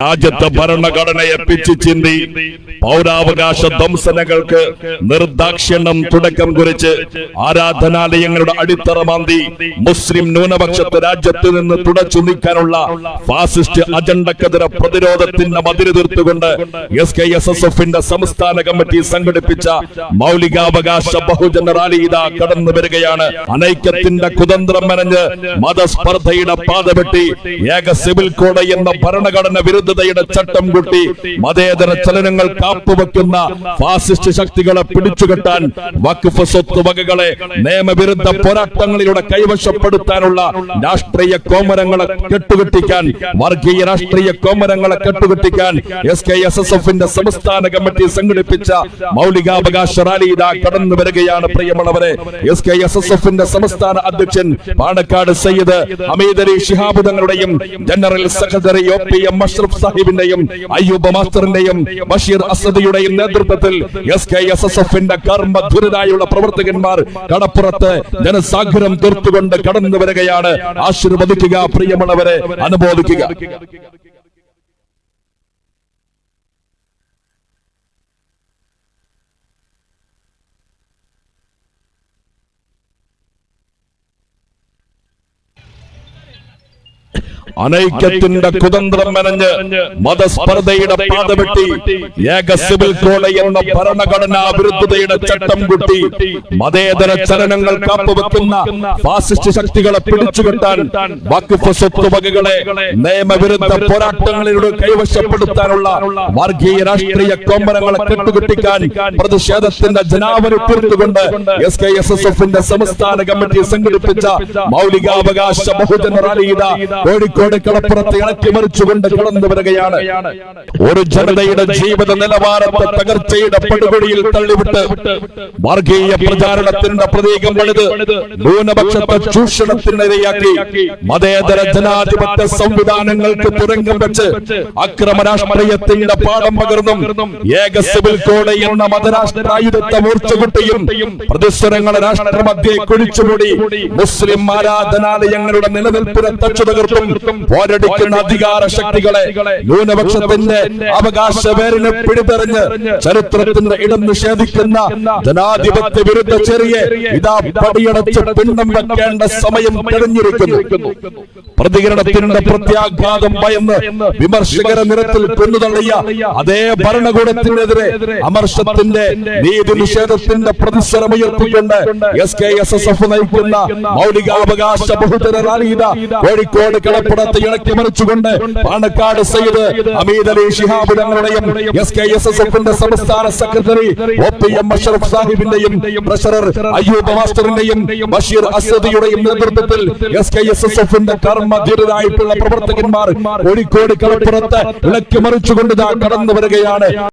രാജ്യത്തെ ഭരണഘടനയെ പിച്ചിച്ചിന്തി പൗരാവകാശ ധ്വംസനങ്ങൾക്ക് നിർദാക്ഷിണ്യം തുടക്കം കുറിച്ച് ആരാധനാലയങ്ങളുടെ അടിത്തറ മാന്തി മുസ്ലിം ന്യൂനപക്ഷത്തെ രാജ്യത്ത് നിന്ന് തുടച്ചു നീക്കാനുള്ള ഫാസിസ്റ്റ് അജണ്ടക്കെതിരെ പ്രതിരോധത്തിന്റെ മതിര് തീർത്തുകൊണ്ട് SKSSFന്റെ സംസ്ഥാന കമ്മിറ്റി സംഘടിപ്പിച്ച മൗലികാവകാശ ബഹുജന റാലി ഇതാ കടന്നു വരികയാണ്. അനൈക്യത്തിന്റെ കുതന്ത്രം മെനഞ്ഞ് മതസ്പർദ്ധയുടെ പാതവെട്ടി ഏക സിവിൽ കോഡ് എന്ന ഭരണഘടന വിരുദ്ധതയുടെ ചട്ടം കൂട്ടി മതേതര ചലനങ്ങൾ കാപ്പുവെക്കുന്ന ഫാസിസ്റ്റ് ശക്തികളെ പിടിച്ചുകെട്ടാൻ വഖഫ് സ്വത്ത് വകകളെ നിയമവിരുദ്ധ പോരാട്ടങ്ങളിലൂടെ കൈവശപ്പെടുത്താനുള്ള രാഷ്ട്രീയ കോമരങ്ങളെ കെട്ടുകെട്ടിക്കാൻ, വർഗീയ രാഷ്ട്രീയ കോമരങ്ങളെ കെട്ടുകെട്ടിക്കാൻ SKSSFന്റെ സംസ്ഥാന കമ്മിറ്റി സംഘടിപ്പിച്ച മൗലികാവകാശ റാലി ഇതാ കടന്നു വരികയാണ്. പ്രിയമുള്ളവരെ, SKSSFന്റെ സംസ്ഥാന അധ്യക്ഷൻ പാണക്കാട് സയ്യിദ് ഹമീദ് അലി ശിഹാബ് തങ്ങളുടെയും ജനറൽ സെക്രട്ടറി OPM അഷ്റഫ് സാഹിബിന്റെയും അയ്യൂബ് മാസ്റ്ററിന്റെയും ബഷീർ അസദിയുടെയും നേതൃത്വത്തിൽ SKSSFന്റെ കർമ്മധുരരായുള്ള പ്രവർത്തകന്മാർ കടപ്പുറത്ത് ജനസാഗരം തീർത്തുകൊണ്ട് കടന്നു വരികയാണ്. ആശീർവദിക്കുക പ്രിയമുള്ളവരെ, അനുമോദിക്കുക. അനൈക്യത്തിന്റെ കുതന്ത്രം മെനഞ്ഞ് മതസ്പർദ്ധയുടെ പാതവെട്ടി ഏക സിവിൽ കോഡ് എന്ന ഭരണഘടനാ വിരുദ്ധതയുടെ ചട്ടം കൂട്ടി മതേതര ചലനങ്ങൾ കാപ്പുവെക്കുന്ന ഫാസിസ്റ്റ് ശക്തികളെ പിടിച്ചുകെട്ടാൻ, വഖഫ് സ്വത്ത് വകകളെ നിയമവിരുദ്ധ പോരാട്ടങ്ങളിലൂടെ കൈവശപ്പെടുത്താനുള്ള വർഗീയ രാഷ്ട്രീയ കോമരങ്ങളെ കെട്ടുകെട്ടിക്കാൻ പ്രതിഷേധത്തിന്റെ ജനാവലി തീർത്തുകൊണ്ട് SKSSFന്റെ സംസ്ഥാന കമ്മിറ്റി സംഘടിപ്പിച്ച മൗലികാവകാശ ബഹുജന റാലി ഇതാ കോഴിക്കോട് കളപ്പുറത്ത് ഇളക്കി മറിച്ചുകൊണ്ട് കടന്നു വരികയാണ്. ഒരു ജനതയുടെ ജീവിത നിലവാരത്തെ തകർച്ചയുടെ പടുകുഴിയിൽ തള്ളിവിട്ട് വർഗീയ പ്രചാരണത്തിന്റെ പ്രതീകം പണിത് ന്യൂനപക്ഷത്തെ ചൂഷണത്തിനിരയാക്കി മതേതര ജനാധിപത്യ സംവിധാനങ്ങൾക്ക് തുരങ്കം വെച്ച് അക്രമ രാഷ്ട്രീയത്തിന്റെ പാഠം പകർന്നും ഏക സിവിൽ കോഡ് എന്ന മതരാഷ്ട്രായുധത്തെ മൂർച്ചകുട്ടിയും പ്രതിസ്വരങ്ങളെ രാഷ്ട്രമധ്യേ കുഴിച്ചുമൂടി മുസ്ലിം ആരാധനാലയങ്ങളുടെ നിലനിൽപ്പിനെ തച്ചു തകർത്തും പോരടിക്കുന്ന അധികാര ശക്തികളെ ന്യൂനപക്ഷത്തിന്റെ അവകാശ വേരിനെ പിടിതെറിഞ്ഞ് ചരിത്രത്തിന്റെ ഇടം നിഷേധിക്കുന്ന ജനാധിപത്യ വിരുദ്ധ ചെറിയ ഇതാ പടിയടച്ച് പിണ്ഡം വെക്കേണ്ട സമയം കഴിഞ്ഞിരിക്കുന്നു. പ്രതികരണത്തിന്റെ പ്രത്യാഘാതം ഭയന്ന് വിമർശകരെ നിരത്തിൽ കൊന്നുതള്ളിയ അതേ ഭരണകൂടത്തിനെതിരെ അമർഷത്തിന്റെ നീതി നിഷേധത്തിന്റെ പ്രതിസ്വരമുയർത്തിക്കൊണ്ട് SKSSF നയിക്കുന്ന മൗലികാവകാശ ബഹുജന റാലി ഇതാ കോഴിക്കോട് കളപ്പുറത്ത് ഇളക്കി മറിച്ചുകൊണ്ട് പാണക്കാട് സയ്യിദ് ഹമീദ് അലി ശിഹാബ് തങ്ങളുടെയും SKSSFന്റെ സംസ്ഥാന സെക്രട്ടറി OPM അഷ്റഫ് സാഹിബിന്റെയും ട്രഷറർ അയ്യൂബ് മാസ്റ്ററിന്റെയും ബഷീർ അസദിയുടെയും നേതൃത്വത്തിൽ SKSSFന്റെ കർമ്മധീരരായിട്ടുള്ള പ്രവർത്തകന്മാർ കോഴിക്കോട് കളപ്പുറത്ത് ഇളക്കി മറിച്ചുകൊണ്ട് കടന്നു വരികയാണ്.